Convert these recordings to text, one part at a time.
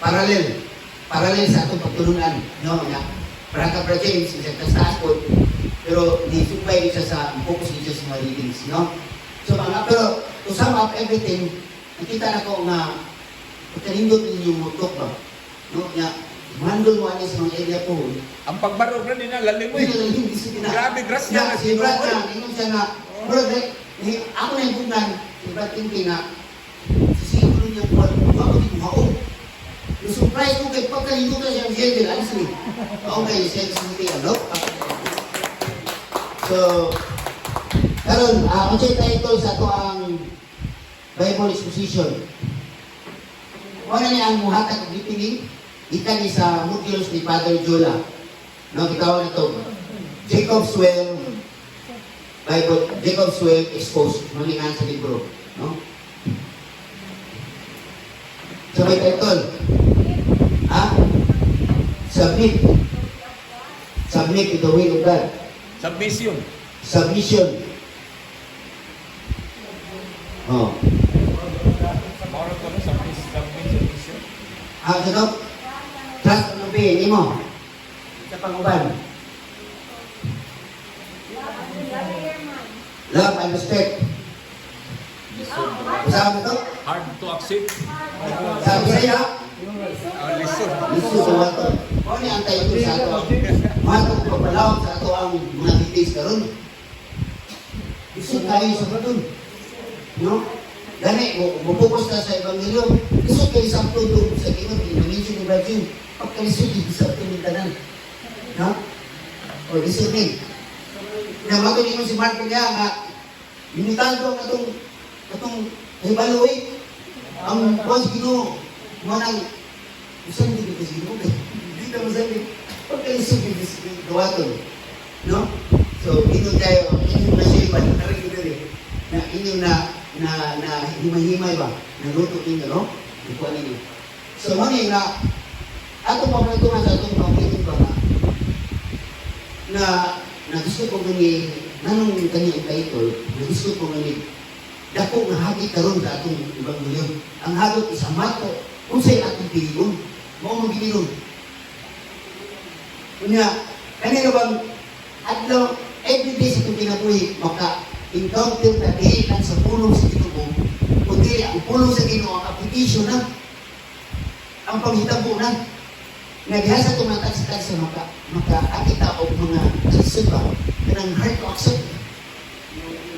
parallel sa atong pagtulunan, no, nga Barangka Bra James, sa taas po, pero di-supply siya sa, focus din siya sa mga readings, no? So, pero to sum up everything, nakita na ko nga, pagkalindot ninyong mutok ba, no, nga, mandol mo sa mga area po. Ang pagbarog na nila, lalimoy. Grabe, grasya na si Brad na, ingon siya na, bro, ako na yung bunan, si Brad Tintin na, siguro niya po, ako din mo surprise ko kay pagkalindutan siya ang Jebel, honestly. Okay, sensitivity, ano? So, karon, ang title sa ito ang Bible exposition. Wala niya ang muhatag ng ipiling, ika ni sa modules ni Father Jola. No, kitawag na ito. Jacob's Well, Bible, Jacob's Well exposed. Malingan sa libro. No? So, may title. Submit. Submit to the will of God. Submission. Submission. Oh. Moro ko na, submission. Ano? Trust and obey. Hindi mo. Sa panguban. Love and respect. Kasama mo ito? Hard to accept. Sabi sa'yo? Listen. Gusto sa wato. O ni ang tayo sa ato. Wato ko papalawag sa ato ang mga details karon. Gusto tayo sa karon. No? Gani, mupukos ka sa Ebanghelyo. Gusto kayo sa doon sa Ginoo. Pinamention ni Bradjun. Pagkalisod yung sa ato ng tanan. No? O, listening. Pinamato niyo si Mark niya nga binitahan ko katong evaluate ang buwan si Ginoo. Manang isang hindi ko sino ba? Hindi ka masabi. Pagkalisod yung gawaton. No? So, inyong tayo, inyong nasipan, narinig rin. Na inyong na himay-himay ba? Naluto ninyo, no? Ikuha ninyo. So, mani na atong pagkatungan sa atong pagkatungan ba na gusto ko gani nanong kanyang title, na gusto ko gani dako nga hagi karon sa atong Ebanghelyo. Ang hagot is amato kung sa'y atong piligon. Mao mo giniron. Kunya, kanina bang adlaw everyday sa itong kinabuhi maka-encounter na dili lang sa pulong sa Ginoo, kundi ang pulong sa Ginoo ang application na ang panghitabo na naghasa itong mga taksi-taksi maka-akita o mga sasuba kanang heart to accept.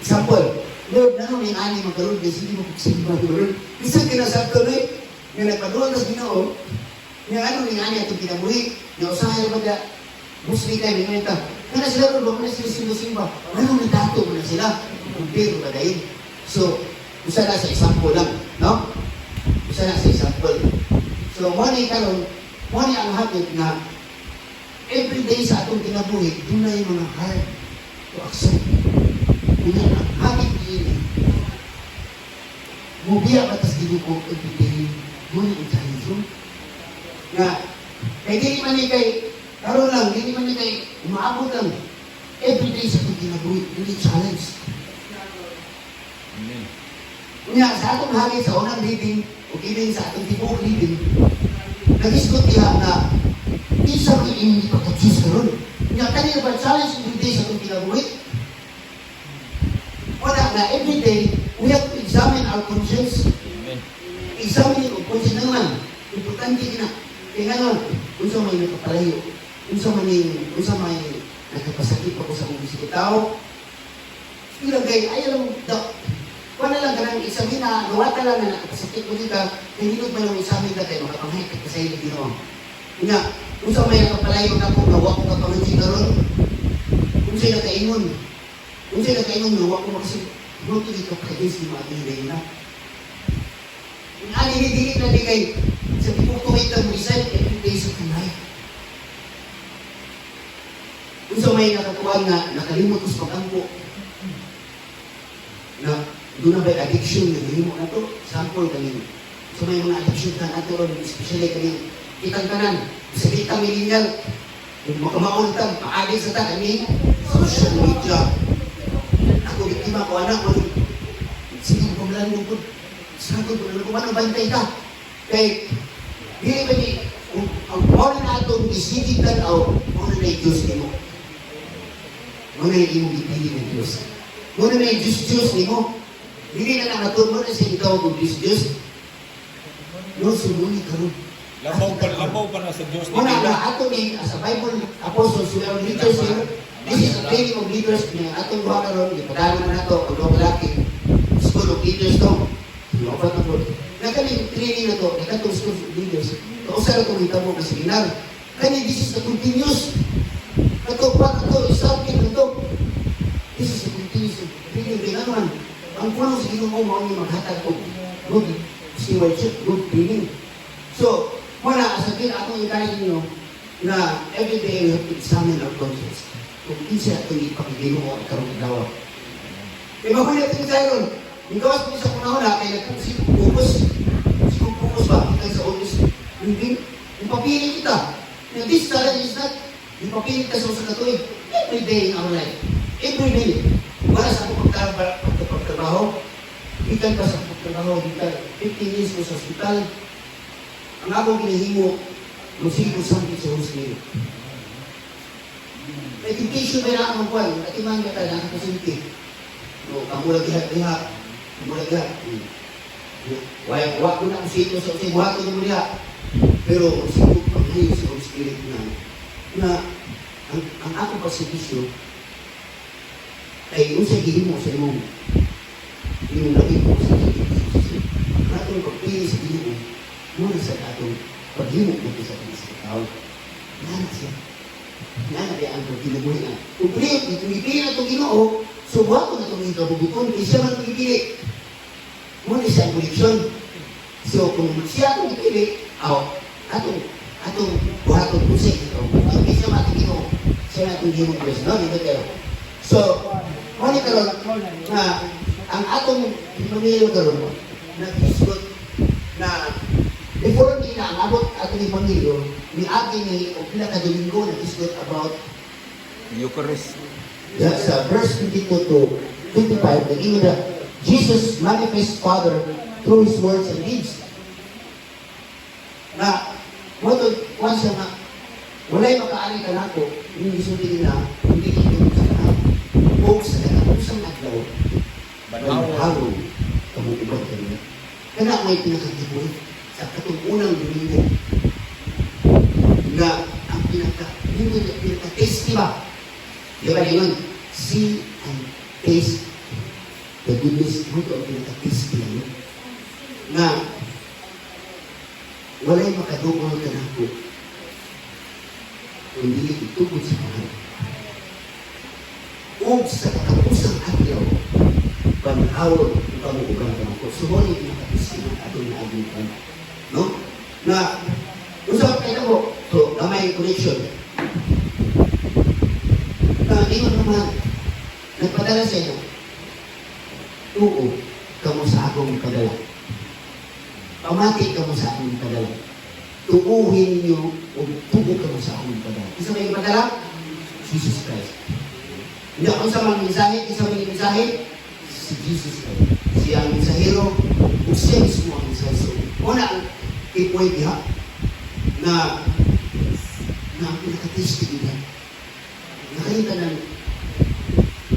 Example, Lord, nanong yung ani magkaroon kasi hindi mo pagsimba, Lord. Isang kinasabto na nga nagpaduan sa Ginoo, nga ano yung ani itong kinabuhi, nga usahay naman na musli kayo, nga ito. Kaya sila rin ba, kaya sila simba-simba, nanong nagdato mo na sila, kumpiro ba dahil. So, usa na sa example lang, no? Usa na sa example. So, mani karon, mani ang habit nga everyday sa atong kinabuhi, doon na yung mga hard to accept. Kung yan ang habit niya, mubiya batas ginuko everyday, muni ang challenge mo. Nga, kaya di man ni kay, karoon lang, di man ni kay, umaabot lang, everyday sa atong kinabuhi, hindi challenge. Amen. Nga, sa atong hagit sa unang reading, o even sa atong tibuok reading, nag-isgot niya na isa ko hindi pagka-choose karon. Nga, kanina ba challenge everyday sa atong kinabuhi? Wala na, everyday, we have to examine our conscience. Amen. Examine yung conscience naman. Importante na. Kaya nga naman, unsa may nakapalayo, unsa may nakapasakit ako sa kong bisik tao, ilagay, ayaw lang, wala lang ka nang examine na, luwata lang na nakapasakit mo dito, kaya hinod man lang examine na kayo, makapangahit ka sa iyo dito. Nga, unsa may nakapalayo na kung nawa ko kapangansin karon, unsa nakaingon, unsa nakaingon, nawa ko makasig, buto dito ka-against ni mga ating na. Ang alinidilit na di kay, sa tipong tuwid na mo isay, every day sa kanay. Unsa may nakatuwag na nakalimot ko sa pag-ampo, na doon na ba'y addiction na nahimo na to, sample kanino. So may mga addiction ka na to, especially kanino, kitang kanan, sa kitang millennial, kung makamauntang, paagay sa ta kanino, social media. Ako, biktima ko, anak, sige, pamalan mo po, sagot ko, ano bantay ka? Kay, Dili ba ni, ang muna na itong isigit tanaw, muna na yung Diyos ni mo. Muna na yung ipili ng Diyos. Muna na yung Diyos ni mo. Dili na nakatun mo na sa ikaw kung Diyos. Noon sumuli ka ron. Labaw pa na sa Diyos. Muna na ato ni, as a Bible apostles, we are leaders here. This is a training of leaders. Atong buha ka ron, ipadala na ito, ang mga laki. School of leaders to. Lobat na po. Nakaling training na to, nakatong school of leaders. Kausa na itong hitabo na seminar. Kaya this is the continuous. Natupag na to, isapin na to. This is the continuous training. Kaya naman, ang puno sa ginoo mo ang maghatag ko. Good stewardship, good training. So, muna, sabihin akong encourage nyo na every day we have to examine our conscience. Kung kinsa itong ipakigilo mo ang karong dawa. Kaya mahulit ito tayo ron. Yung gawas ko sa kunahon na, kaya nagpupukus. Pupukus ba? Kita sa office. Hindi. Yung papili kita. Now, this challenge is not yung papili ka sa katuig. Every day in our life. Every day. Wala sa akong pagtrabaho. Ikan ka sa pagtrabaho. Ikan 15 years ko sa hospital. Ang akong kinahimo, magsigil sampai sa Holy Education ba na ang buwan? Katiman nga tayo na kapasiliti. No, kamulag diha. Kamulag diha. Wag ko na ang sito sa usay buhat ko naman diha. Pero siguro pag-hili sa Holy Spirit na ang akong pagsibisyo ay usay gihimo sa imong lagi ko sa Diyos. Ang atong pagpili sa gihimo muna sa atong paghimo mo sa tao. Yan siya. Yan ang pagkinabuhi na. Kung pumipili na itong Ginoo, subuha ko na itong ikabubuton, kaya siya man pumipili. Muna siya ang koleksyon. So, kung siya itong ipili, atong buhaton pusik. Kaya siya man itong Ginoo, siya man itong Ginoo koleksyon. No, dito kayo. So, muna karon na ang atong pamilya karon na kisgot na before ni na abot ato ni pamilya, ni agi ni o pila ka Domingo na discuss about Eucharist. sa verse 22 to 25, naging na Jesus manifests Father through His words and deeds. Na, mo to, kung siya na, wala'y makaari ka na ko, yung isulti na, hindi ka yung sa na, o sa kanapusang adlaw, banhaw, kamukuban ka rin. Kaya may pinakatipuin sa katong unang Domingo na ang pinaka-taste, diba? Diba yun? See and taste the goodness. Ito ang pinaka-taste nila yun. Na wala'y makadukol ka na po kung hindi itugod sa mahal. O sa katapusang adlaw, panahawag ang pamuugang ka na po. Suhuli pinaka-taste nila atong naaging ka na. No? Na, usap kayo po, so, kamay connection. Ingon naman, nagpadala sa inyo, tuo, kamo sa akong padala. Pamati kamo sa akong padala. Tuuhin niyo, o tuo kamo sa akong padala. Isa may padala? Jesus Christ. Hindi ako sa mga mensahe, isa may mensahe? Si Jesus Christ. Siya ang mensahero, o siya mismo ang mensahero. So, una ang ipoy diha na ang pinaka-tasty nila. Nakita ng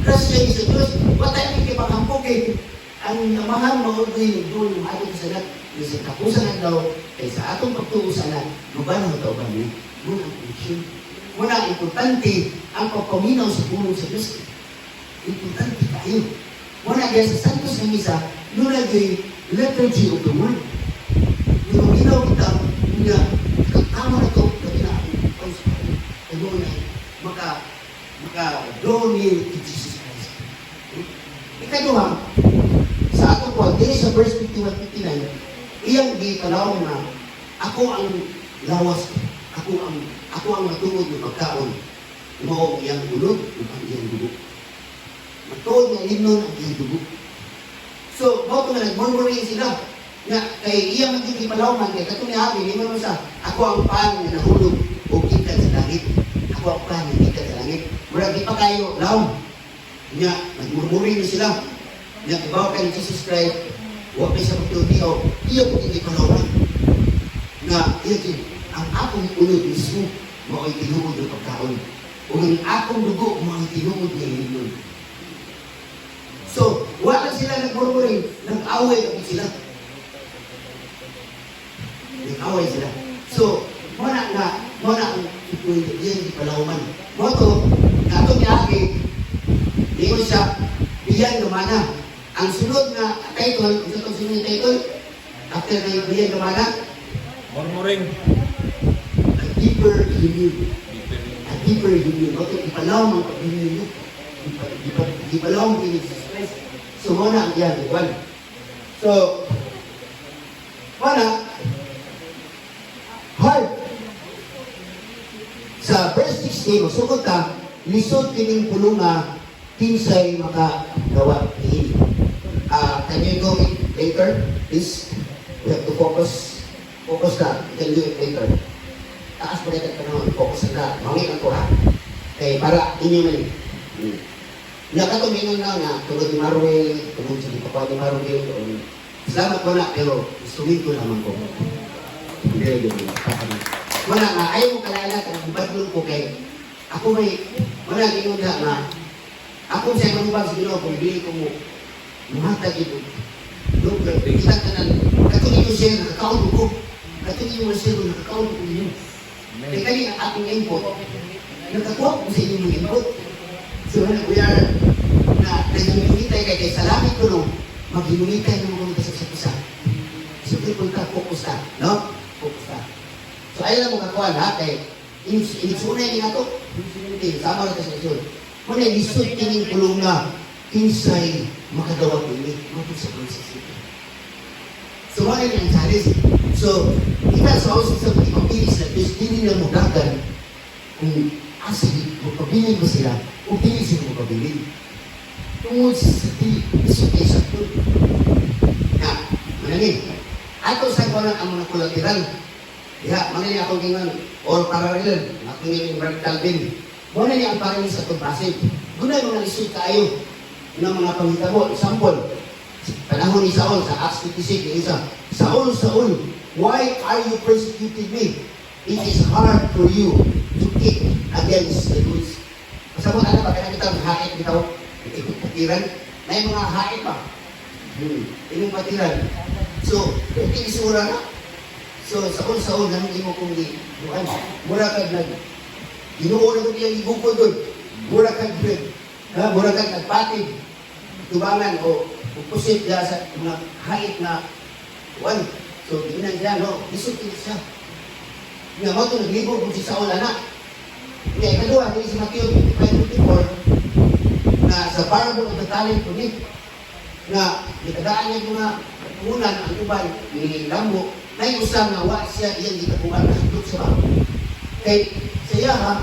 Christian sa Diyos, patay ang ikipakampo kay ang mahal maugay doon yung ating salat sa kapusan daw kay sa atong pagtuusanan mabanaw daw ba niya? Muna ang connection. Muna ang importante ang pagpaminaw sa punong sa Diyos. Importante tayo. Muna kaya sa Santos ng Misa, muna kay liturgy of the word. Minaw kita nga tama na ito na pinaka-inspire. Ano na maka-draw near to Jesus Christ. Ikaduha, sa ato po, dili sa verse 51-59, iyang gipanawag na ako ang lawas, ako ang matungod ng pagkaon, mao iyang ulod, ang iyang dugo. Matuod ng himnon ang iyang dugo. So, mao ito nga nag-murmuring sila, na kay iyang magkikipalawman, kay katong ni Habi, hindi mo sa, ako ang pan na nahulog o kita sa langit. Ako ang pan na kita sa langit. Mura di pa kayo lawm. Nga, nagmurmuring na sila. Nga, ibaw ka ni Jesus Christ, huwag may sa pagtuti o, iya po hindi palawman. Na, nga, yun, ang akong unod mismo, mao'y tinuod ng pagkaon. O ang akong dugo, mao'y tinuod ng hinon. So, wala sila nagmurmuring, nag-away ako sila. Nag-away sila. So, muna ang yan di palauman. Mo to, nato niagi, di ko siya, biyan lumana. Ang sunod na title, kung sa sunod na title, after na biyan lumana, Murmuring. a deeper union. A deeper union. Mo to, ipalaw ang pag-union nyo. Ipalaw ang Jesus Christ. So, muna ang yan, igual. So, muna, hard. Sa verse 16, sugod ka, lisod kining pulunga, kinsay makagawa ni can you go later, please? We have to focus. Focus ka. You can do it later. Taas mo rin ka naman. Focus ka. Mangin ako ha. Okay, para inyo man. Nakatumingan na nga, tulad ni Marwell, tulad sa papa ni Marwell, salamat ko na, pero gustuin ko naman ko. Hindi, wala nga, ayaw mo kalala, kung badlong ko kay, ako may, wala gingon na nga, ako sa manubag sa Ginoo, kung bili ko mo, mahatag ito. Doon, kita ka na, katulad yung siya, nakakaon ko. Katulad yung siya, nakakaon ko ninyo. Kaya kali ang aking input, nakakuha ko sa inyong input. So, we are, nag-imunitay kay salamat ko no, mag-imunitay ng mga kasap-sap-sa. So, people ka, focus ka, no? Focus ka. So, ayaw lang mo kakuha na, kay, initsunay niya ito, sama na sa isun. Muna, lisod kining kulong na, kinsay makagawa ko ini, mapag sa process ito. So, wala niya ang challenge. So, kita sa ausig sa pagpapilis na Diyos, hindi na mo dagan kung asig, magpabilin mo sila, kung pili sila magpabilin. Tungod sa isip kayo sa ito. Na, manangin, ato sa ko ang mga kulateral. Ya, manangin ako gingan, or parallel, ako gingan Brad Calvin. Muna niya ang parang sa pagpasig. Gunay mga lisod kayo ng mga pangitabo. Example, panahon ni Saul sa Acts 56, yung isa, Saul, why are you persecuting me? It is hard for you to kick against the goods. Pasabot, ano ba, kaya kita hait bitaw, ikot patiran, may mga hait pa. Inong patiran. So, ito isura na. So, Saul, ganun imo kong di, mura kag Ginoo na ko niya ibukod doon. Mura kag bread. Mura kag nagpatid. Tubangan o pusit niya sa mga hait na one. So, tingnan niya, no? Disupin siya. Nga mo ito, naglibog kung si Saul, anak. Nga, ikadua, hindi si Matthew 25-24 na sa parable of the talent ko ni na ikadaan niya mga punan ang uban, niling lambo, na yung usang nga, wa siya iyang itapuan na sundot sa bako. Kay saya ha,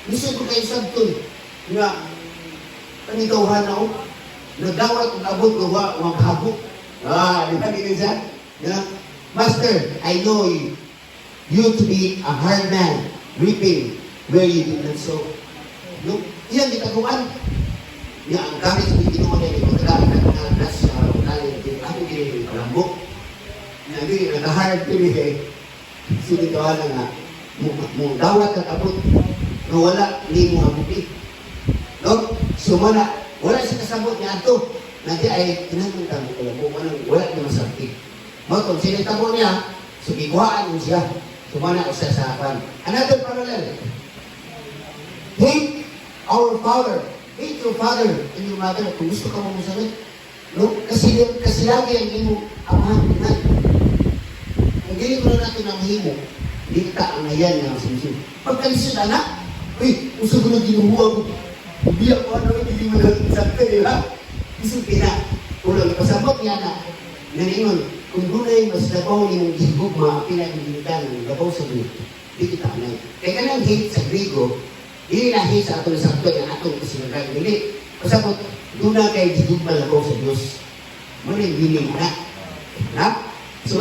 lisod ko kayo sabton nga panitawhan ako, nagdawat kung abot ko wag habok. Di ba ganyan siya? Master, I know you to be a hard man, reaping where you did not sow. No? Iyan, ditaguan. Nga, ang gamit sa Pilipinuha na ito, nagkakamit na nasa unalit, ako ginigil palambok. Nag-hard pinigay. Sinitawa na nga, mong dawat at abot na wala ni mo abuti. No? So wala siya kasabot niya ato. Nanti ay tinatang mo wala niya masakti. Matong sinitabo niya, so biguhaan mo siya. Sumana ko siya sa akin. Another parallel. Hate our father. Hate your father and your mother. Kung gusto ka mo masakit. No? Kasi lagi ang imo amahan. Hindi mo na natin ang himo. Hindi ka ang ayan nga sinusun. Pagkalisod anak, uso ko na ginuhuwa ko. Biyak ko ano, hindi mo na sakta, di ba? Isip na. Ulang pasabot niya na. Naningon, kung gunay mas labaw yung higugma, pinag-initan ng labaw sa Griego. Hindi kita anay. Kaya ka nang hate sa Griego, hindi na hate sa ato na sakto yung ato na kasinagan. Hindi. Pasabot, doon na kayo higugma labaw sa Diyos. Muna yung biling anak. Ha? So,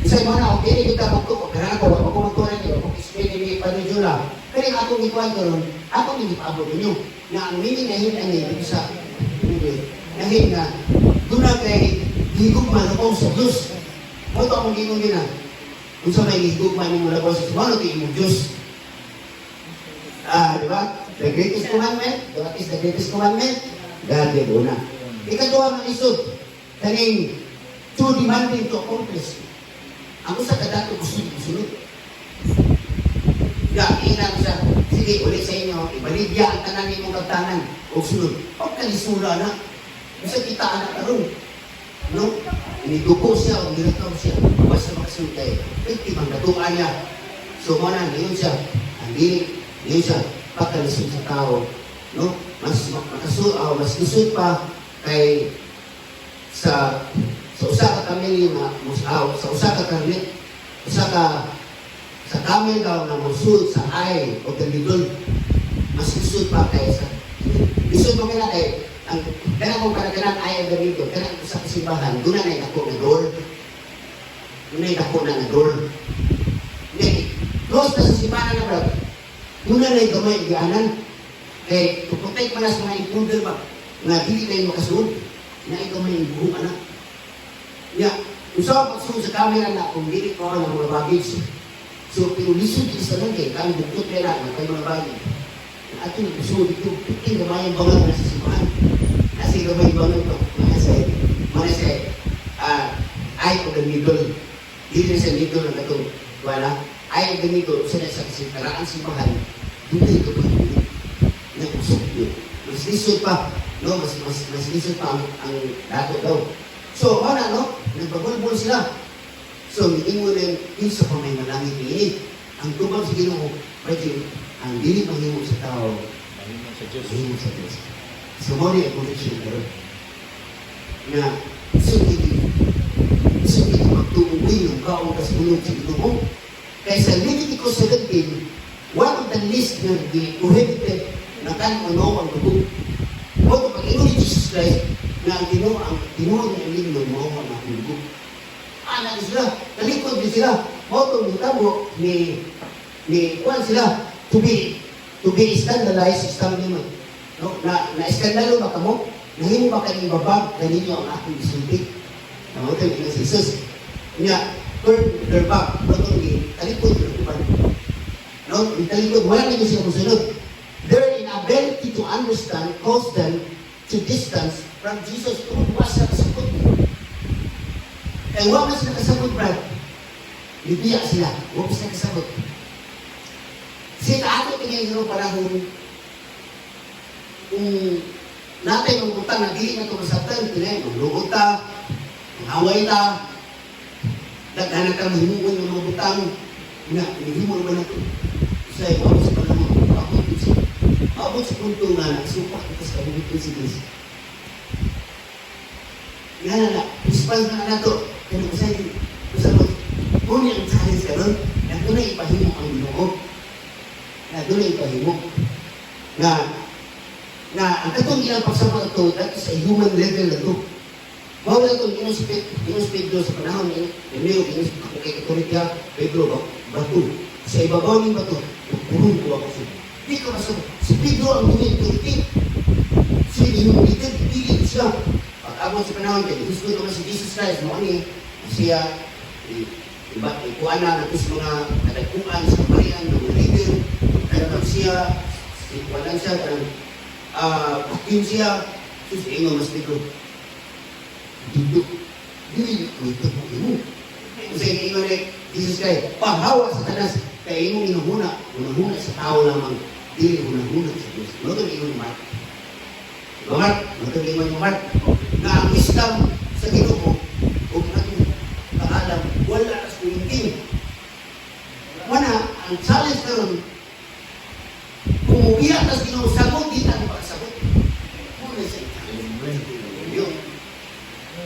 isa'y mga na, okay, kita magtuko. Kaya ako magtunan nyo, kung explain ni Panujula. Kaya akong ikuhan ko ron, akong hindi paabot ninyo. Na ang meaning na yun, dito sa nahin na, doon na kay higugma labaw sa Diyos. Moto akong ginong yun na. Kung sa may higugma ni mula ko sa sumano, ito yung Diyos. Di ba? The greatest commandment, what is the greatest commandment? God the una. Ikaduha ng isod, kaning too demanding to accomplish. Ang usa ka dato gusto-gusto. Inang siya, sige, ulit sa inyo, ibaligya ang tanan ni mong kagtanan, o sunod. Pag kalisura na, bisa kita anak karon. No? Inidugo siya, o nilataw siya, basta makasunod tayo. Iktimang datuan niya. So, muna, ngayon siya, ang dinig, ngayon siya, pagkalisod sa tao. No? Mas lusod pa kay sa usa ka kamil na sa usa ka karnit, sa kamil daw na musud sa ay o kalidol, mas lusod pa kay sa lusod mo kaya kay ang kaya kung kanang ay ang ganito, kaya sa kasimbahan, doon na nako na door. Doon na nako na door. Hindi, close na sa simbahan na brad. Doon na gamay igaanan. Kaya tuputek man na sa mga intruder ba, nga dili kayo makasunod, na gamay yung buong anak. Usaw pagsunod sa camera na kung dili ko ng mga baggage. So, pero lisod dito sa lang kayo, kami buktot kaya na kayo mga baggage. At yung gusto dito, piting gamay yung bangang na sa simbahan. Kasi gamay yung bangang ito, mga say, ay o the middle. Dili na sa middle na ito, wala. Ay o the middle, sa kasintaraan simbahan, dito ito ba na usok yun. Mas lisod pa, no? Mas lisod pa ang dato daw. So, mana, no? Nagbabulbul sila. So, hindi mo rin, yung sa pamay malangit ini. Ang tubang sa Ginoo, pwede, ang dili mahimo sa tao, mahimo sa Diyos. So, mo rin ang conviction ko. Na, gusto hindi magtuuwi ng kaong kasunod sa Ginoo. Kaya sa Leviticus 17, one of the list na prohibited na kan-ano ang dugo. O, pag ino ni Jesus Christ, na ang tinuod ng ilino mo ang dugo. Anak sila, nalikod din sila. Motong yung tabo ni Juan sila, to be scandalized, scandalized. No? Na-skandalo ba ka mo? Nahimo ba kanyang babag kaninyo ang aking isulti? Motong yung si Jesus. Kanya, their back, motong yung talikod yung iban. No? Yung talikod, wala nito siya musunod. Their inability to understand caused them to distance from Jesus to sa kasabot. Kaya huwag na sila kasabot, Brad. Libiya sila. Huwag sila kasabot. Kasi kaano tingin nyo panahon kung natin ang utang na dili na ito masatan, tinay, magluot ta, away ta, naghanap ka mahimungan ng mga butang, hinihimo naman ito. Kasi huwag sa panahon, abot sa punto nga, nagsupak ito sa kabubutin si Diyos. Yan na, response na ito. Kaya usapot, kung yung challenge ka nun, na doon na ipahimo ang Ginoo. Na doon na ipahimo. Na ang katong ilang pagsama ito, that is a human level na ito. Mawala ito, Ginos Pedro sa panahon niya, Emeo, Ginos Pedro, bato. Sa ibabaw ng bato, purong ko ako siya. Di ka masabot. Si Pedro ang tumit-tumit. Siya yung leader, pipili siya. Pag-abot sa panahon niya, gusto ko naman si Jesus Christ, mo ni siya, ikuan na natin sa mga nagkuhan sa parian ng leader, kaya pag siya, ikuan lang siya, pakin siya, sus, ingo mas Pedro. Dito, dili ko ito mo. Kasi ingo ni Jesus Christ, paghawa sa tanas, kaya ingo inahuna sa tao lamang, dili hunahuna sa Diyos. Ano ito ingo ni Mark? Mark, ito ingo ni Mark, na ang wisdom sa Ginoo o atong kaalam wala as kulinting. Wana, ang challenge karon kung ubiya tas Ginoo sagot di ta makasabot. Muna sa yun.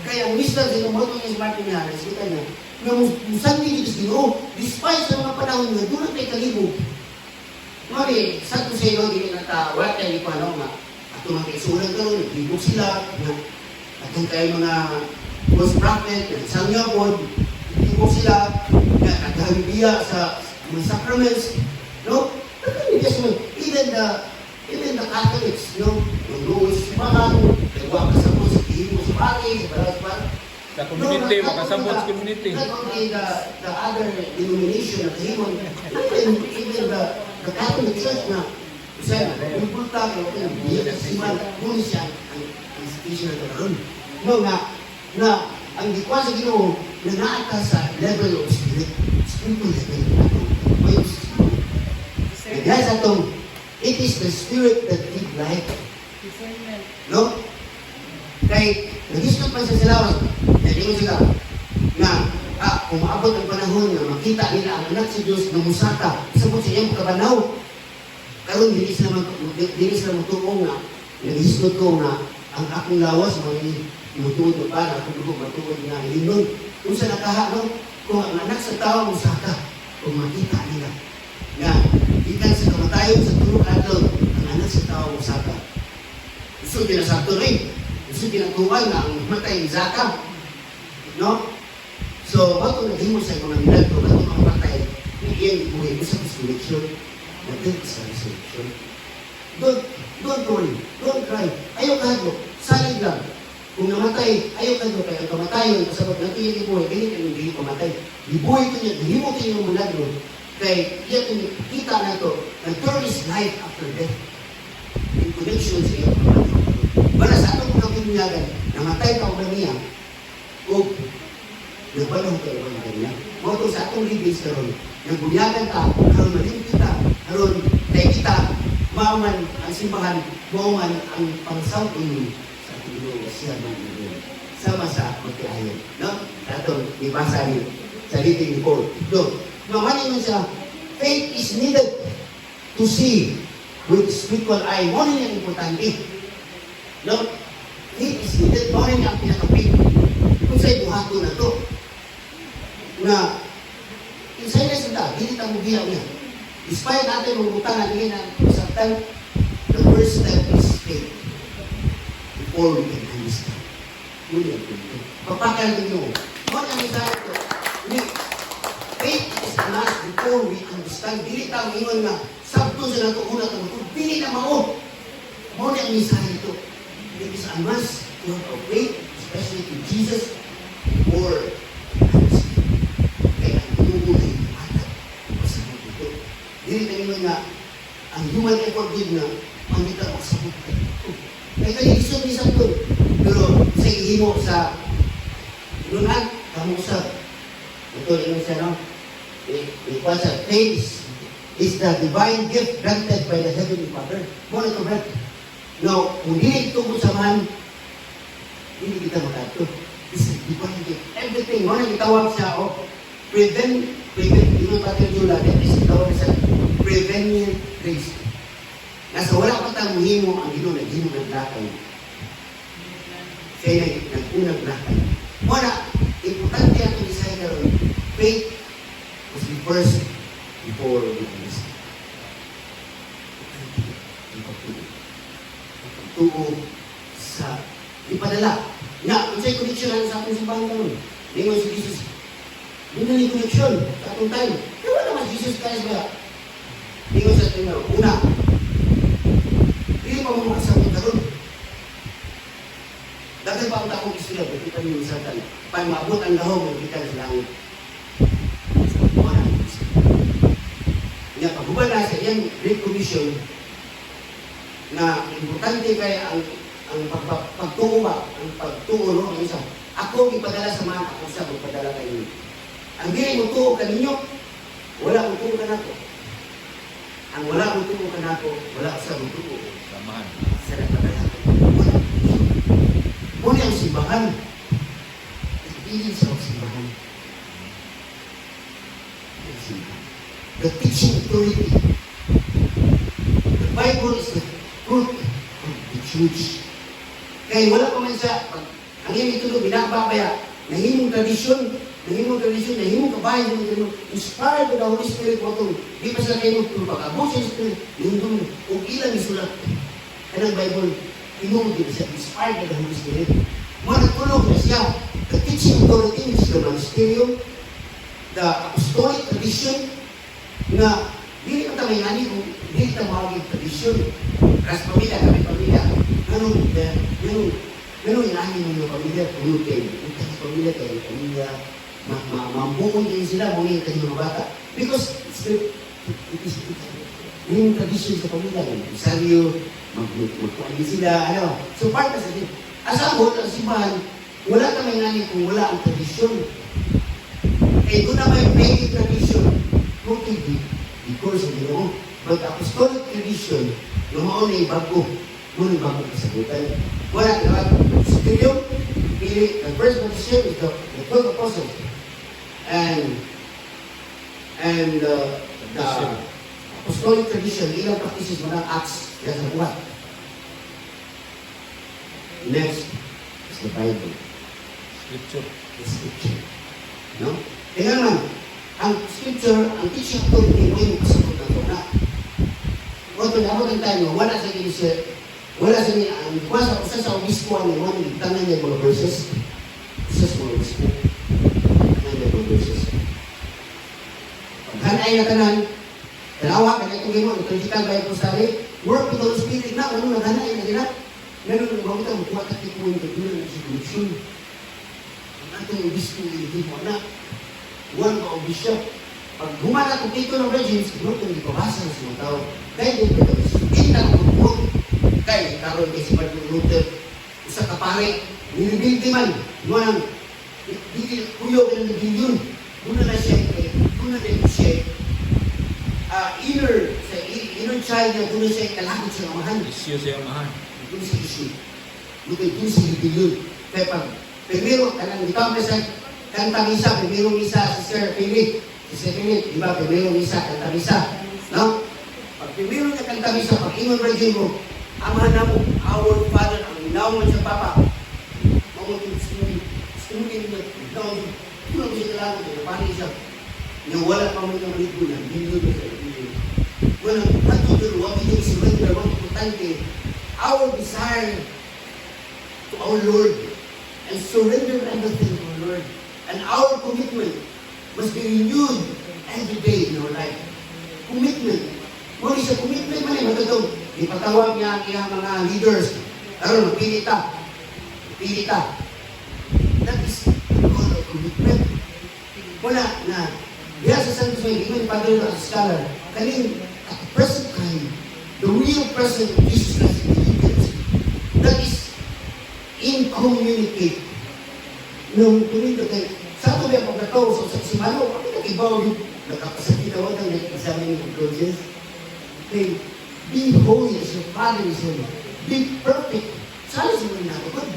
Kaya ang wisdom sa Ginoo mo yung Martin niya, kita niya, na musanti dito sa Ginoo, despite sa mga panahon nga, doon kay kalibog. Mari, sa ito sa iyo, hindi wala tayo ko ano nga, at mga kaisulan karon, nagbibog sila, atong kayo mga false prophet, isang yabod, hindi sila, naghahibiya sa mga sacraments, no? Even the Catholics, no? Yung Louis Simahan, nagwa ka sa mga sa bagay, sa balas. Sa community, makasabot sa community. Not only the other denomination of Himon, even the Catholic Church na, Sen, yung bulta ko, yung siman, muna siya ang institution na karoon. No, na ang gikwa sa Ginoo, na naata sa level of spirit, spiritual level. May spirit. Dahil sa itong, it is the spirit that give life. No? Kaya, nag-istot pa sa silawan, naging sila, na, kung maabot ang panahon na makita nila ang anak sa Diyos na musaka, sabot sa iyang kabanaw, karon dili sila matuong na, nag-istot ko na, ang akong lawas, mga mutuod na para, kung dugo matuod nga, inon, kung sa nakaha, no? Kung ang anak sa tao musaka, kung makita nila, na, ikan sa kamatayon sa tulog adlaw, ang anak sa tao musaka. Gusto pinasakto rin. Gusto pinatuwag na ang matay ni Zaka. No? So, bago naghimo sa mga milagro, bago ang matay, iyang ibuhay mo sa resurrection. Natin sa resurrection. Don't worry. Don't cry. Ayaw kahit salig lang. Kung namatay, ayaw kahit kaya ang kamatayon, kasabot natin yung ibuhay, ganyan ang hindi pamatay. Ibuhay ko niya, himo ko yung milagro. Kaya, iyan kita na ito, and there is life after death. In connection sa iyo. Wala sa atong kapinyagan, namatay ka o niya, o nagpanong ka o niya. Moto sa atong libis karon, nagbunyagan ka, karon maling kita, karon tayo kita, maaman ang simbahan, maaman ang pangsawt inyo sa ating Ginoo siya ng Ginoo. Sama sa magkaayon. No? Atong ibasa ni sa reading ni Paul. No. Mamani man siya, faith is needed to see with spiritual eye. Mo rin yung importante. No? Faith is needed. Mo rin ang pinaka-faith. Kung sa'yo buhato na to. Na, insay na sila, hindi tayo biyaw niya. Despite natin mabutan natin ang usaptan, the first step is faith. Before we can understand. Muli ang pinto. Papakal ninyo. Mo rin ang isang ito. Faith is enough before we understand. Dili tayo ingon nga, sabto sa nato una ito. Dili na mao. Mo rin ang mensahe ito. It is a must to have a faith, especially to Jesus, or kaya ang tumulay ng mata. Masabot ito. Dili tayo ingon nga, ang human effort din na pangita masabot ito. Kaya kayo isod ni sabto. Pero sa ihimo sa lunan, kamusap. Ito yung siya, no? Ipasa, faith is the divine gift granted by the Heavenly Father. Muna ito, Brad. No, kung hindi ito mo samahan, hindi kita makato. It's a divine gift. Everything, muna itawag siya, prevent, yung patil yung labi, is itawag siya, prevenient grace. Nasa wala pa tayong himo, ang Ginoo naghimo ng lakay. Kaya nag-unang lakay. Muna, importante ang isay na ron, faith was the first before we understand. Tuo sa ipadala. Na, kung sa'yo koneksyon sa ating simbahan naman, ngayon si Jesus, hindi na koneksyon sa atong tayo. Kaya naman Jesus Christ ba? Ngayon sa ating una, hindi pa mo makasabot na ron. Dahil ba ang takong isila, kita niyo sa tayo. Pag maabot ang lahong, kita sa langit. Nga, pagbuban na sa iyang Great Commission, na importante kaya ang pagtuo ba, ang pagtuo, no, ang isa. Ako ipadala sa mga ako sa magpadala kayo. Ang dili mo tuo ka ninyo, wala mo tuo ka na ko. Ang wala mo tuo ka na ko, wala sa mo tuo. Samahan. Sa nagpadala ko. Muna ang simbahan. Ipili sa simbahan. The teaching authority. The Bible is the truth of the church. Kaya wala pa man siya, ang iyong itulo, binababaya, nahimong tradisyon, nahimong kabayan, inspired by the Holy Spirit, di pa sila kayo pag-abot sa Spirit, yung kung ilang isulat. Kanang Bible, inungod din siya, inspired by the Holy Spirit. Mga nagtulog na siya, the teaching authority is the magisterium, the apostolic tradition, na hindi ka tamayani kung hindi ka mawagin tradisyon. Ras pamilya, kami pamilya. Ganun inahin mo yung pamilya, tulog kayo. sa pamilya kayo, pamilya, mambuon din sila, muli kayo mga bata. Because it is yung tradition sa pamilya, isaryo, magkuhan din sila, ano. So part na sa din. Asabot ang simbahan, wala kami nani kung wala ang tradisyon. Eh, kung na may pagan tradition, okay, because of Ginoo. But apostolic tradition, lumaon ay bago, ngunit bago kasagutan. Wala, still the first baptism is the 12 apostles. And the apostolic tradition, ilang practices mo ng Acts, yan sa buhat. Next is the Bible. Scripture. The Scripture. No? Kaya naman, ang Scripture, ang teaching authority mo yung kasagot ng Torah. Kung pinabot ang tayo, wala sa siya, wala sa niya, ang basa, usa sa obispo ang iwan, tanan niya mga verses, usa sa mga obispo, tanan niya mga verses. Paghanay na tanan, dalawa, kaya itong gino, ang critical Bible study, work with the Holy Spirit na, ano naghanay na gina, meron ng mga utang, kuha ka tikuin, kagula na sa connection. Ang atong obispo, hindi mo na, one ka obispo, pag humana kong tito ng regents, siguro kung hindi pabasa sa mga tao, kaya hindi ko hindi na kung kaya karoon kay si Martin Luther, isa ka pare, nilibildi man, nung kuyo ka ng naging muna na siya, muna na siya, inner child na muna siya kalakot sa amahan. Isyo sa amahan. Doon sa issue. Doon sa rebellion. Kaya pag, primero, kanang ikaw na sa kanta misa, primero misa si Sir Philip, di ba, primero misa, kanta misa. No? Pag primero na kanta misa, pag ingon virgin mo, amahan na mo, our Father, ang inawan sa Papa. Mawag yung stumulin mo, ikaw, tulong siya talaga, paano siya, na wala pa mo ng rigo na, bilyon na sa bilyon. Walang patutulo, wag yung surrender, wag importante, our desire to our Lord, and surrender everything to our Lord, and our commitment must be renewed every day in our life. Commitment. Muli sa commitment man ay matutong. Ipatawag niya ang iyang mga leaders. Karoon, pilita. Pilita. That is call of commitment. Wala na. Diyan sa Santos May, even Padre as a scholar, kanin, at the present time, the real present of Jesus Christ in the leaders, that is incommunicate. Nung tumindo kayo, sa ito ba yung pagkataw sa simano, kami nag-ibaw yung nakapasakitawa ng examining of conscience. Okay, be holy as your Father is holy. Be perfect. Sana sa mga nakapag.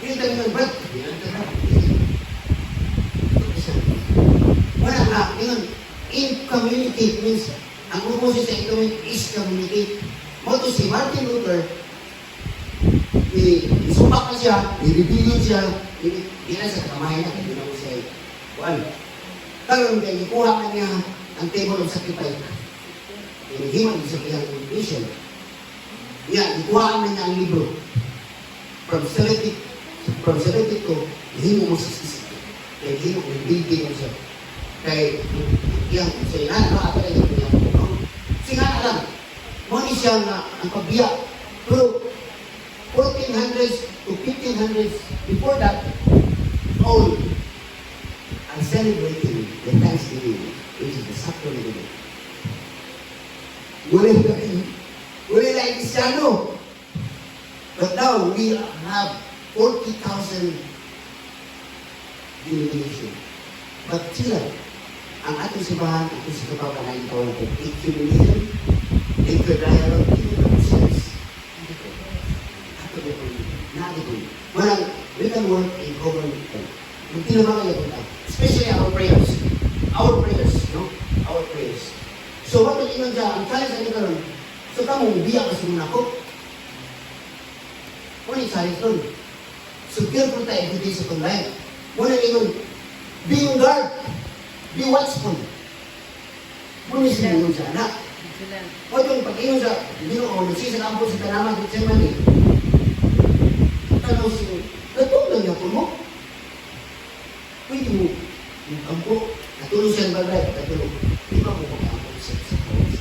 Hindi tayo ng breath. Wala nga, yun, incommunicate means, ang opposite sa incommunicate is communicate. Moto si Martin Luther, isupak na siya, i-rebellion siya, hindi sa kamay na, hindi na ko siya, kuhan. Karoon kaya, ikuha na niya ang table of sacrifice. Hinihiman sa kanyang invitation. Yan, ikuhaan na niya ang libro. From 70 to, himo mo sa sisi. Kaya himo mo, building mo siya. Kaya, yan, sa ilan, ata na yung kanyang. Singa na lang, muna siya na ang pabiyak. Pero, 1400s to 1500s, before that, all are celebrating the Thanksgiving, which is the sacrament of it. Wala lang Kristiano. But now, we have 40,000 denomination. But sila, ang atong simbahan, atong sa kapapanayin ko ng ecumenism, interdialogue, interdialogue. Walang, we can work in government. Kung tinabang kayo ito, especially our prayers. Our prayers, no? Our prayers. So, what will ingon dyan? Ang challenge na ito karon. So, kamo, biyak ka sa muna ko. Ano yung challenge nun? So, careful tayo every day sa itong life. Muna ingon, be on guard. Be watchful. Muna sila ingon sa anak. What yung pag-ingon sa, hindi nyo, nagsisa na po sa tanaman, sa seman eh. Tanaw siya, natulog niya po mo. Pwede mo, yung kampo, natulog siya ang bagay, natulog. Di ba mo mag-ampo siya sa kawas?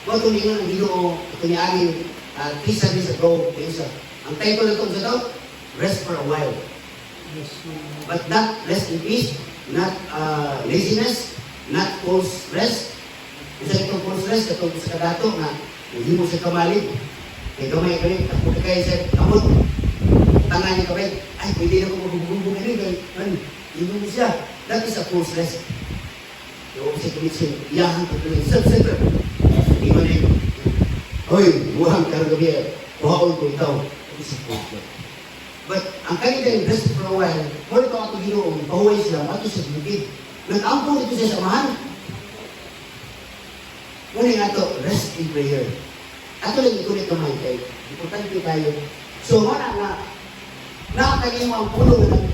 Kung ito niyo ang Ginoo, ito niya amin, pisa sa go, pisa. Ang title nito sa ito, Rest for a While. But not rest in peace, not laziness, not false rest. Isa itong false rest, itong sa kadato na hindi mo siya kamalig. Kaya gamay ka rin, ako kaya siya, kamot. Tangan niya ka rin, ay, pwede na ko magbubong ka rin, hindi mo siya. That is a false rest. So, kasi kumitsin, iyahan ka rin, sub-center. Hindi mo na yun. Hoy, buhang karagabi, buhaon ko ikaw. That is a false rest. But ang kanila yung rest for a while, more ito ato ginoong, pahuway sila, ato sa bukid. Nag-ampong ito sa samahan. Ngunit ato, rest in prayer. Ato lang ikulit naman kayo. Importante tayo. So, wala na, nakakagin mo ang pulong ng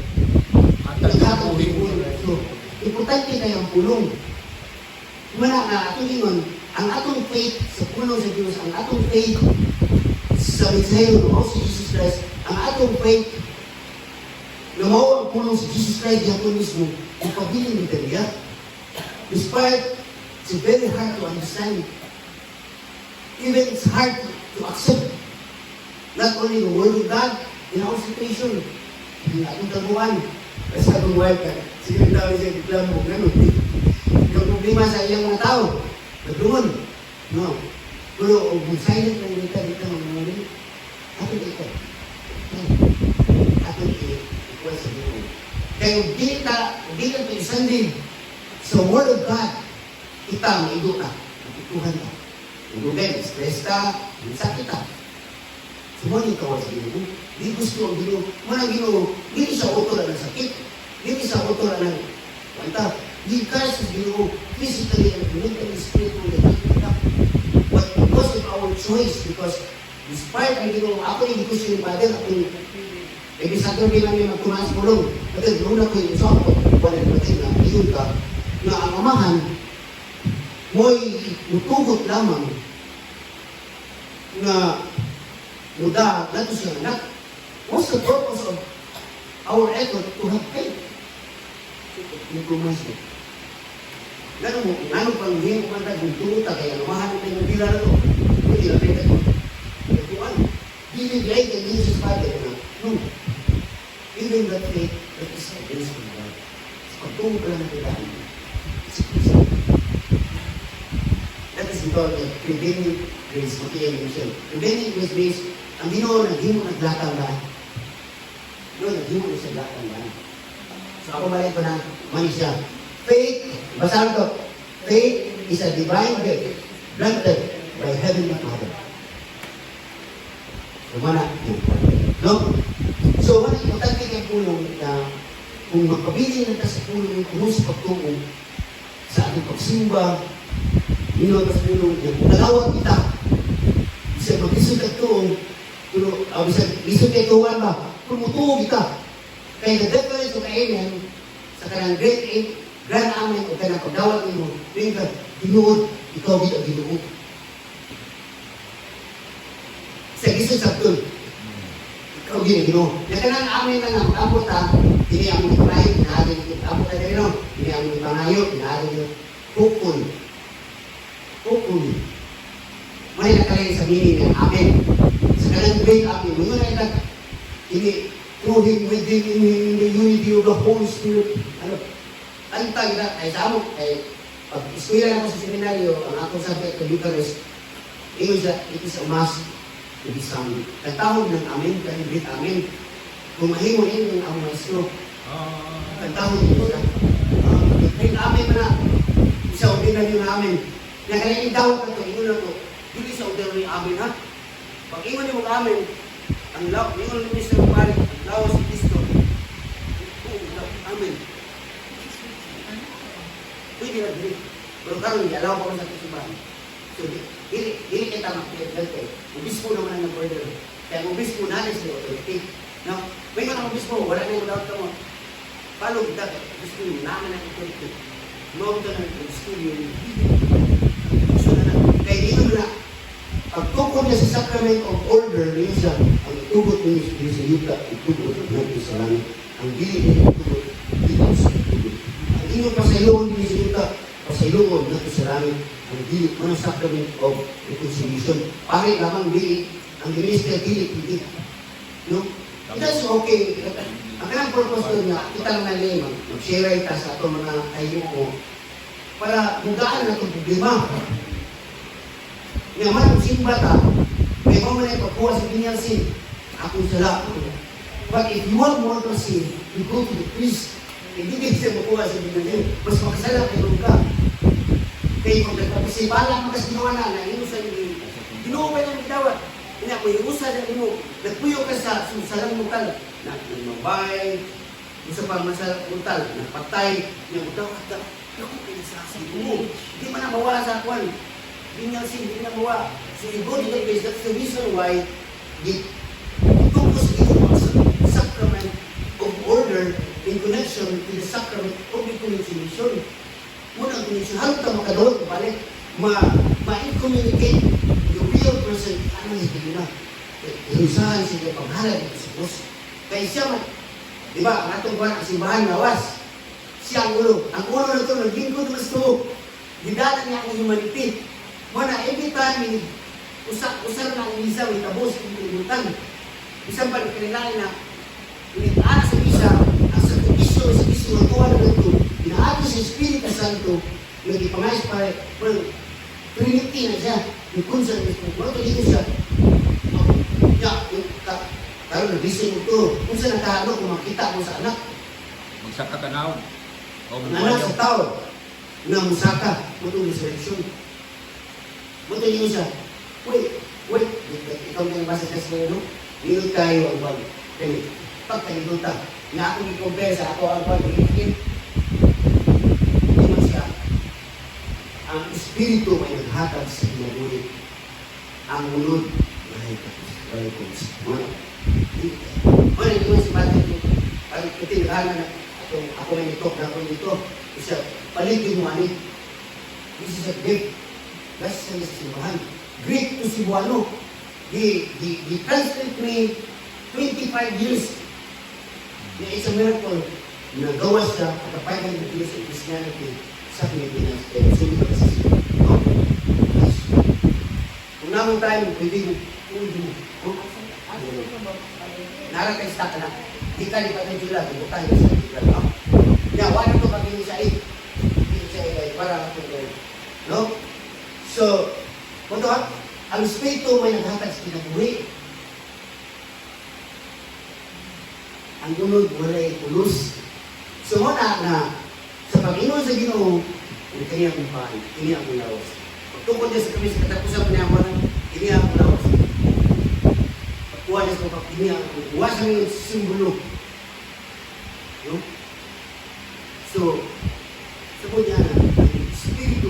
nagkakong pulong. So, importante tayo ang pulong. Wala na, ato gingon, ang atong faith sa pulong sa Diyos, ang atong faith sa mensahe ng si Jesus Christ, ang atong faith na mao ang pulong si Jesus Christ dito mismo, ang pabiling ni Dalia. Despite it's very hard to understand. Even it's hard to accept. Not only the word of God in our situation, hindi atong taguan. Kasi atong wild ka, sige tao siya reklamo, gano'n. Yung problema sa iyang mga tao, nagdoon. No. Pero kung silent lang dito ng mga rin, atong ito. Atong ikuha sa Diyos. Kaya hindi ka pinsandig sa Word of God, kita ang ido ka, natutuhan ka. Idugan, stress ka, sakit ka. Sumali ka sa Ginoo. Di gusto ang Ginoo. Manang Ginoo, hindi sa auto na ng sakit. Hindi sa auto na ng wanta. Di ka sa Ginoo, physically and mentally, spiritually, but because of our choice, because despite ang Ginoo, ako hindi ko siya yung father, ako yung maybe Saturday lang yung magtunas mulong. But then, noon ako yung isang ako, wala yung batid na, iyon ka, na ang amahan, mo'y mutugot lamang na muda na ito siya anak. What's the purpose of our effort to have faith? Improvements mo. Gano'n pang hindi mo kanta kung tuta kaya namahan tayo ng pila na ito. Hindi na pwede ko. Ito ano? Bibigay kay Jesus Father na, no. Even that faith, that is a grace from God. Pagtungo ka lang na kailangan mo. That is called the prevailing grace. Makiyayin mo siya. Prevailing grace, ang Ginoo naghimo naglakang ba? Doon, naghimo na siya lakang ba? So ako balik ko na, mani siya. Faith, basahan ko, faith is a divine gift granted by Heavenly Father. So, mana, no? So, mana, importante kayong pulong na kung magpabili na sa pulong, kung sa pagtungo sa ating pagsimba, minod sa pulong, nagawag kita. Bisa mag-isod at tuong, bisa isod kay tuwan ba? Pumutuog kita. Kaya the difference of amen, sa kanang grand amen, o kanang pagdawag mo, rin ka, ginuod, ikaw gito ginuod. Sa isod sa tuon, ikaw ginuod. Yung kanang amen na nga, mag-abot ha, hindi ang mga panayo, pinahagin ito, abot na rin, hindi ang mga panayo, pinahagin ito, hukul. Hukul. May nakalagay sa meaning ng amen. Sa kanang great amen, mga na ini through Him, with Him, in the unity of the Holy Spirit. Ano? Ang tag na, ay sa amok, ay pag-iskwila ako sa seminaryo, ang akong sabi at Bucharest, it is a must to be sung. Katawag ng amen, kanang great amen. Kung mahimo yun yung ang maestro, katawag ito na. Great amen na, isa ordinary na amen. Nakalaking tawag ka ito, ingon na ito, hindi sa ordinary amen ha. Pag ingon yung amen, ang law, ingon ni Mr. Malik, ang law si Cristo. Amen. Pwede na din. Pero karoon, alaw ko sa kisubahan. So, dili kita makikita. Ubispo naman ang order. Kaya ubispo na rin sila authority. Now, may ka ng ubispo, wala na yung doubt ka mo. Paano kita, ubispo yung naman ang authority. Noong ka na ubispo yung so na. Kaya dito na, pagtukod niya sa sacrament of order, niya siya, ang itugot niya sa yuta, itugot natin sa langit. Ang dili niya itugot, dito sa itugot. Ang inyong pasayloon niya sa yuta, pasayloon natin sa langit. Ang dili, ang sacrament of reconciliation. Pare lamang dili, ang minister dili, hindi. No? That's okay. Ang kanang purpose doon nga, kita lang na nila, mag-share ita sa ato mga kayo ko para mugaan na itong problema. Nga man, kung simba ta, may mga man ay pagkuha sa binyang sin, akong sala. But if you want more to sin, you go to the priest. Hindi kayo siya makuha sa binyang sin, mas makasala kayo ka. Kaya kung nagpapasibala, makas ginawa na inusan yung ginawa ba ng bitawat? Kaya kung inusan na ino, nagpuyo ka sa salang mutal, na mabay, isa pa masalang mutal, napatay, yung bitawat ka, ako pinasasay mo. Hindi man na mawala sa kwan. Binyang sin, hindi na mawa. So you go to the place, that's the reason why focus ito sa sacrament of order in connection with the sacrament of reconciliation. Muna ang connection, halong ka makadawag ko balik, ma-communicate the real person, ano yung hindi na. Inusahan siya paghalad ito sa Diyos. Kaya siya man, di ba, ang atong buwan, ang simbahan nawas, siya ang ulo. Ang ulo na ito, naglingkod mas ito. Didala niya ang humanity. Muna, every time, usap na ang isa, may tabos, ang kalimutan. Isang pa kailangan na, pinag-aana sa isa, ang sa Kristo, ang tuwa na ito, pinaato sa Espiritu Santo, nag-ipangayos para, Trinity na siya, yung kunsa na ito, mga dito siya, karoon na vision mo ito, kung saan nakahalo, kung makita mo sa anak, Magsaka tanaw. O ang anak sa tao, na musaka, itong resurrection. Buto yun siya, wait, ikaw na yung basa sa sila, no? Minut kayo ang bag, kaya, pagkalimuta, na akong i-compare sa ako ang bag, hindi man siya, ang Espiritu may naghatag sa kinabuhi, ang munod, ay kung ano, hindi mo si Mati, ang itinagalan na, ako may nito, isa, paligid mo ani, this is a great, that's sa simbahan, great to Cebuano, he translated me 25 years, it's a miracle, na gawas sa katapayan ng Diyos ng Christianity sa Pilipinas, kaya sulit ka sa siya. Kung naman tayo, pwede mo, narakay sa ka na, di ka lipat ng Jula, di tayo sa Jula. Kaya wala ito pag sa para no? So, punto ha, ang Espiritu may naghatag sa kinabuhi. Ang unod, wala pulos. So, muna na, sa Panginoon sa Ginoo, ang kanyang kumpahan, ini ang lawas. Pagtukod niya sa kami sa katapusan niya, ini ang lawas. Pagkuha niya sa kapag, ini ang uwas ang simbolo. No? So, sabi niya na, Espiritu,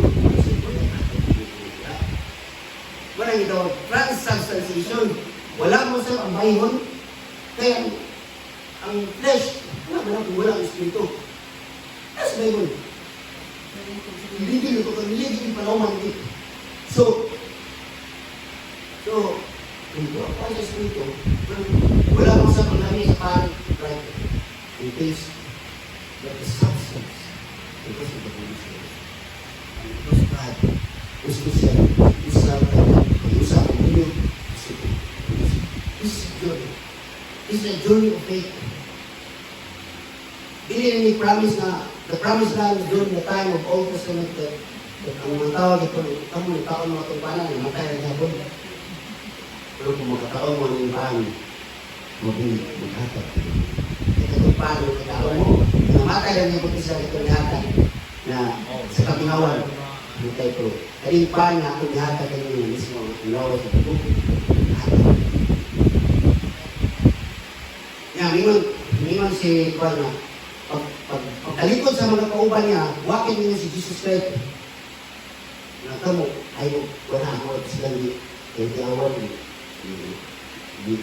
wala ito, transubstantiation. Wala mo sa ang bayhon, kaya ang flesh, wala ang Espiritu. That's Bible. Hindi ito kung niligin palaman dito. So, hindi ako sa Espiritu, wala mo sa paglamis sa parang right in case that the substance because of the Holy Spirit. And because God was siya, usap ang inyo, this is a journey of faith. Dili ni promise na, the promise land during the time of Old Testament that ang mga tao, ang mga tao mga tumpanan, ang matay na hapon. Pero kung magkataon mo ng ibahan, maghatag. Ito kung paano magkataon mo, namatay lang yung pag-isa ito nihatag na sa kabingawan. Matay ko. Kaling pa na ako nihatag kanyo mismo ang lawas sa pagbuko. Mingon si Juan na, pagkalikod sa mga kauban niya, wakin niya si Jesus Christ. Natamo, ayaw, wala ako silang kaya tiyawag.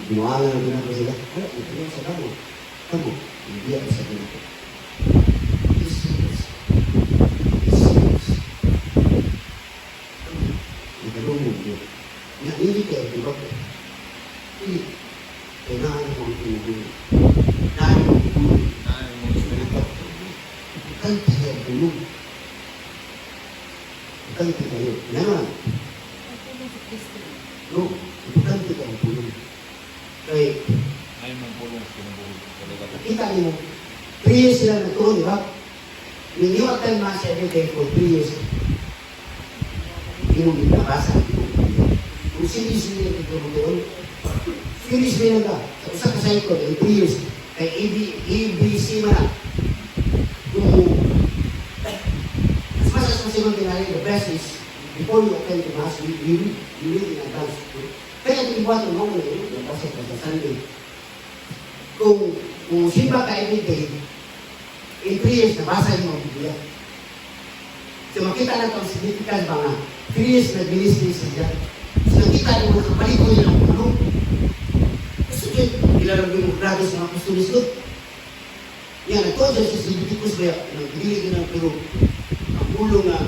Binuangan na ginagawa sila. Wala, ito yung sa kamo. Kamo, hindi ako sa ginagawa. This is ikalungog yun. Na hindi kayo, di ba? Hindi. Kailangan mo ang pinagulong. Dahil mo ang pinagulong. Bukan tidak belum. Bukan tidak belum. Jangan. No, bukan tidak belum. Baik. Ay, magpulong sa kinabuhi. Talaga. Nakita niyo, 3 years sila nagtuon, di ba? When you attend Mass every day for 3 years, hindi mo binabasa. Kung serious nila nagtuon doon, serious nila ka. Sa usa ka cycle, in 3 years, kay ABC man na. Kung as much as possible tinali, the best is, before you attend to Mass, you read in advance. Kaya tinibuhat ng mga yun, nabasa ka sa Sunday. Kung simba ka everyday, in 3 years, nabasa yung mga Biblia. So makita na itong significant mga 3 years na ministry sa dyan. So nakita na mga kapalit ko yun ang punong. Gusto dyan, ilalagay mo grados mga kustulis doon. Yan, nagtawag dyan sa Leviticus ba, nagdilig yun ang pero ang ulo nga,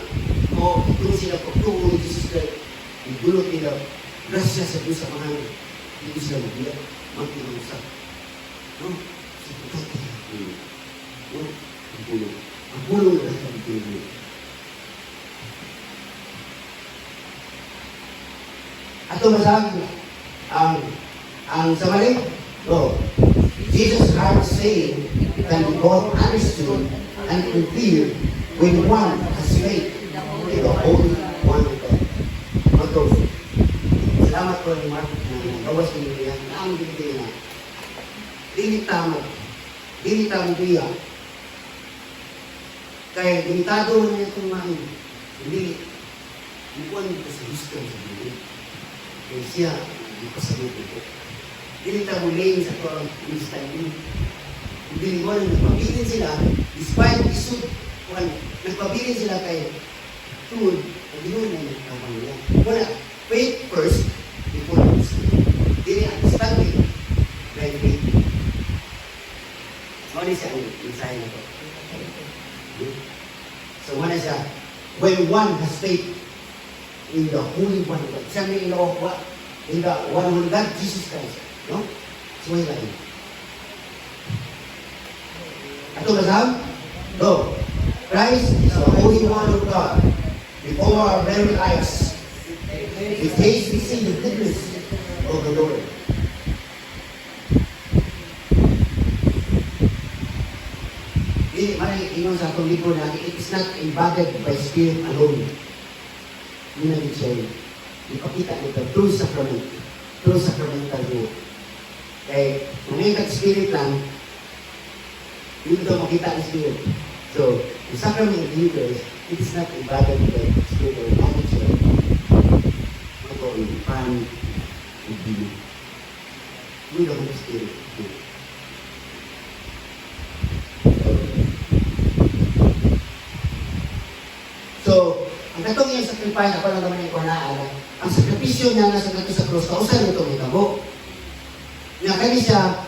o itong sila pagtungo ni Jesus Christ, ang dulot nila, grasya sa Diyos sa mga hindi sila magbiyak, magpinangsa. No? Sa pagkakita. No? Ang pulong. Ang pulong na natin ang pulong. Ato masabi, ang sa mali, Jesus Christ saying can be both understood and fulfilled when one has faith in the Holy One of God. Mato, salamat po ni Mark na gawas niyo yan. Ang binigay na. Dili tamo biya. Kaya limitado na itong mga hindi buwan dito sa history sa Biblia. Kaya siya, hindi ko sa Biblia. Dili tamo lane sa tuwang instant yun. Hindi mo nagpabilin sila, despite isud, nagpabilin sila kay food, hindi mo na nagkabang nila. Wala, faith first, before understanding. Dili understanding, then faith. Ano siya ang mensahe na ito? So, what is that? When one has faith in the Holy One of God, siya may ilawa, in the One of God, Jesus Christ. No? So, what is that? Ato ba saan? No. Christ is the Holy One of God. Before our very eyes, we taste, we see the goodness of the Lord. Ingon sa atong libro na it is not embodied by spirit alone. Yun ang siya. Ipakita nito through sacrament. Through sacramental rule. Kaya kung ngayon kag-spirit lang, yun daw makita ang spirit. So, the sacrament of believers, it is not embodied by spirit or knowledge of ito, yung pan, yung belief. Yun daw ang spirit. So, ang katong yung sacrifice, ako lang naman yung kuhanaan, ang sakripisyo niya nasa kato sa cross, kausan ito may tabo. Nga kani siya,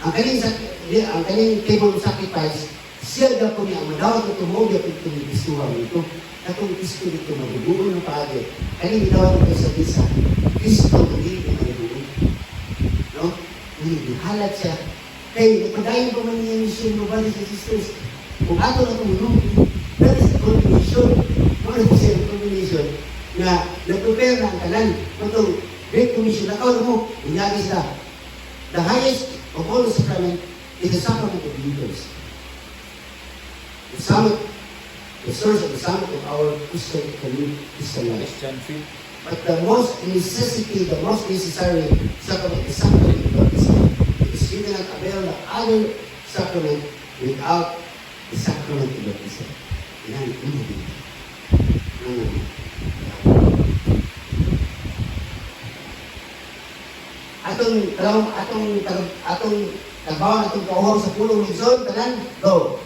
ang kaning table of sacrifice, siya daw po niya, ang madawat ito mo, daw ito yung istuhan ito. Katong isto dito, magubuo ng pagi. Kaning madawat ito sa bisa, Kristo, hindi yung magubuo. No? Hindi, halat siya. Kaya, padayon pa man niya yung mission mo, bali sa sisters. Kung ato na tumulong, that is the combination. Ano po siya yung combination na nag-prepare na ang kanan. Itong Great Commission, nakawala mo, inyari sila. The highest of all the sacrament is the sacrament of believers. The summit, the source of the summit of our Christian life. Christian faith. But the most necessary sacrament is sacrament of baptism. Because you cannot avail the other sacrament without the sacrament of baptism. Yan, hindi. Atong trabaho atong kauhong sa pulong Luzon, tanan, go.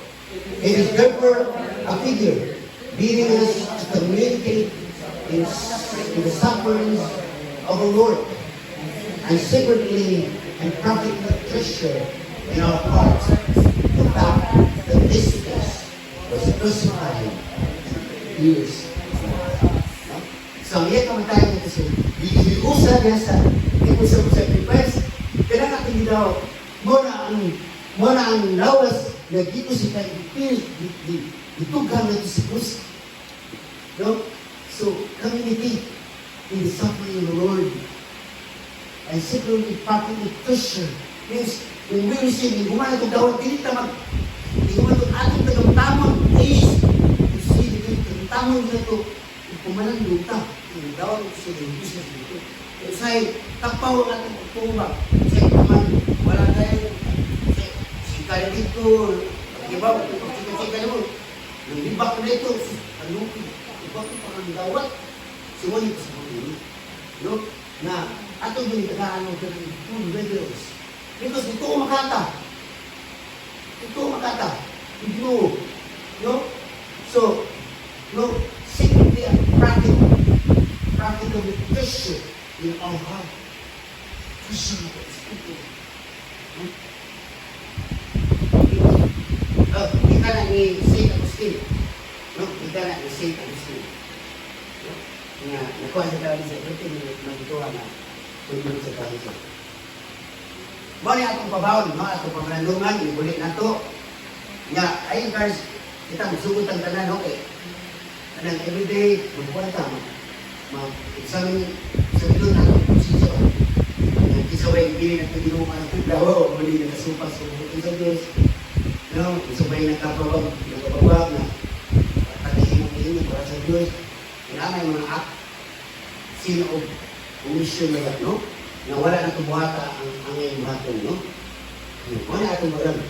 It is therefore a figure leading us to communicate in the sufferings of the Lord and secretly and practically treasure in our hearts the fact that this Christ was crucified years. So, yan naman tayo nito sa biusa niya sa iusa mo sacrifice. Kaya natin daw, mo na ang lawas na dito si tayo itugang na ito si Cruz. No? So, community in the suffering of the Lord. ay secretly practically treasure. Means, kung we receive, yung gumana itong dawat, hindi tamag, hindi gumana itong ating tagamtamang is, you see, tagamtamang nila ito, yung pumalang luta, yung dawat ito sa yung business nito. Kaya sa'yo, takpaw ang ating pagtumbak. Sa'yo naman, wala tayo, si kaya dito, iba, ipagkika mo, yung libak na ito, ano, iba ito parang dawat, siwali ko sa mga yun. No? Na, ato yung tagaan ng full regulars. Because ito makata. Ito makata. Ito. No? So, no, secretly and practical treasure in our heart. Treasure of the Spirit. Kita na ni Saint Agustin. No? Kita na ni Saint Agustin. No? Nga, nakuha sa tawag sa ito, nagituwa na tulog sa tawag sa ito. Mali atong pabawon, atong paglandungan, ibulit na ito. Nga, ayun guys, kita magsugod ang tanan, okay. Anang everyday, magkuwanta, mag-examine sa ito na itong posisyon. Isabay, hindi na pag-inuman ang paglawo, mali na kasupas sa mga sa Diyos. No, isabay nagkapawag na patayin ang tingin para sa Diyos. Kailangan yung mga act, sino o umisyon na yan, no? Na wala na tumuhata ang iyong batong, no? Wala na tumuhata.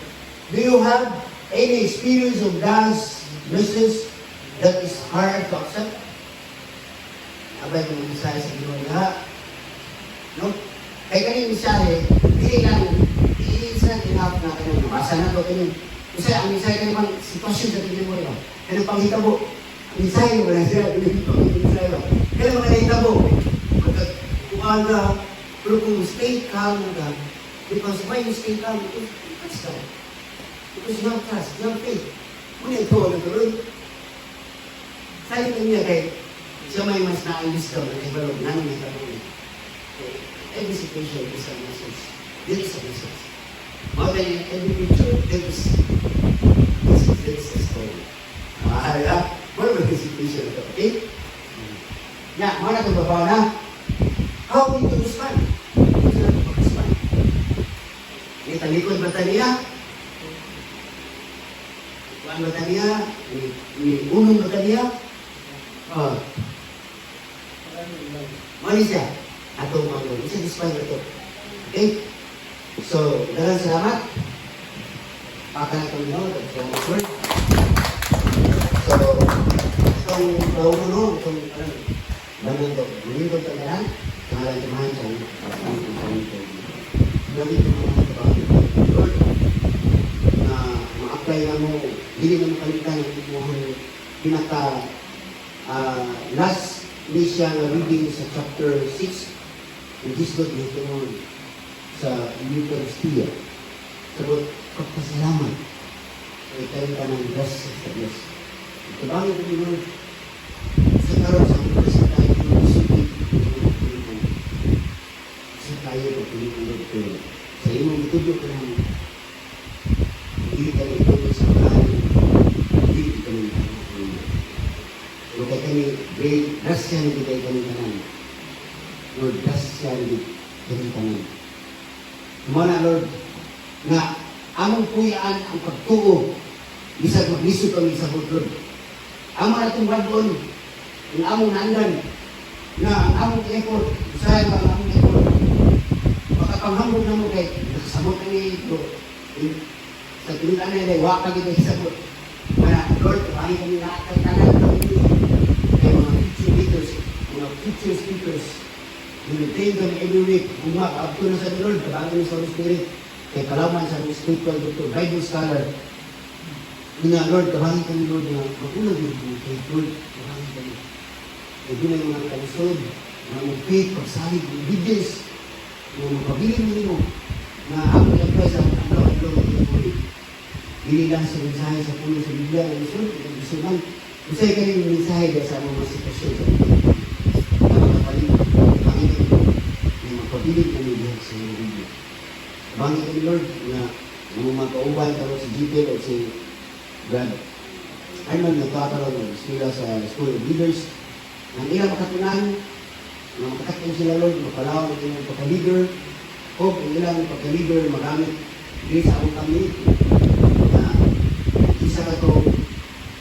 Do you have any experience of God's message that is hard to accept? Abay kung mensahe sa Ginoo niya, no? Kaya kanina mensahe, hindi lang enough na kanina. Masa na ito kanina. Kasi ang mensahe kanina pang sitwasyon sa tingin mo rin. Kaya pang hitabo. Ang mensahe mo na siya, mensahe mo. Kaya mga nahitabo. Kung pero kung stay calm na ka, because why you stay calm? Because that's God. Because you have trust, you have faith. Muna ito, nagkaroon. Sabi ko niya kay, siya may mas na-ayos ka, nag-develop namin may karoon. Every situation is a message. This is a message. More than in every picture, this is a story. Mahal ka? More than the situation, okay? Yan, mana itong babaw na. How we to respond? Ini talikod bata niya. Kuan bata niya. Ini unong bata niya. Mali siya. Atong mga isa respond ito. Okay? So, dalang salamat. Pakan itong no. So, itong pauno, itong Manindog. Manindog ka na Mahalang tumahan siya Lagi Lord na ma-apply na mo hindi na makalitan ang pinaka last ni siya na reading sa chapter 6 and this God na tunod sa Eucharistia sabot pagpasalamat ay tayo ka ng blessing sa Diyos ito bangin ko ni Lord sa karoon sa mga sa tayo tayo pagpilitin ko sa imong itudok ka naman hindi ka na itudok sa kahanin hindi ka na itudok pero kaya kami great grasya na bigay kami kanan Lord grasya na bigay kanan kumana Lord nga among puyaan ang pagtuo bisag maglisod kami sa Lord among atong radon ang among nandan na ang among effort usahay ang among effort panghamog na mo kay nakasabot na ito sa tinulaan na yun waka kita isabot na Lord kami kami nakakay kanan kay mga future speakers nilitain kami every week abto na sa Lord kabago na sa Holy Spirit kay kalaman sa spiritual doctor Bible scholar nga Lord kabago kami Lord na magulag yun kay Lord kabago kami kay doon na yung mga kalisod mga faith pagsalig obedience yung mapabilin mo na ako nag-press ang hindi lang sa mensahe sa puno sa Biblia ang gusto man usay ka rin yung mensahe dahil sa mga sitwasyon sa Biblia na makapalit Panginoon na mapabilin kami dahil sa Biblia bangin kami Lord na mga kauban karoon si Gipel o si Brad Arnold nagkakaroon ng eskwela sa School of Leaders ang ilang makatunan Mga makatakpan sila Lord, mapalaw ng inyong pagka-leader, o kung ilang pagka-leader, magamit din sa akong kami, na isa ka to,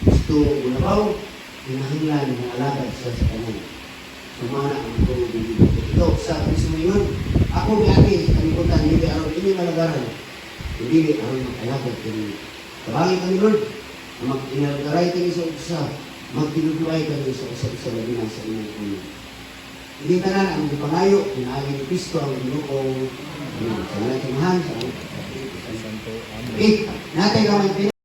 gusto ulabaw, hinahinglan ng alagad sa kanan. Sumana ang tulog ng dito. Ito, sa Kristo ngayon, ako may ani, kalimutan, hindi aron, ini malagaran. Hindi aron makalagad kami. Tabangin kami Lord, na mag-inalagaray kami sa usa, magtinudluay kami sa usa labi na sa inyong ulo. Hindi tanan ang pangayo, pinaagi ni Kristo ang Ginoo. Sa ngalan ng Tuhan, sa Santo. Amen. Okay, natay ka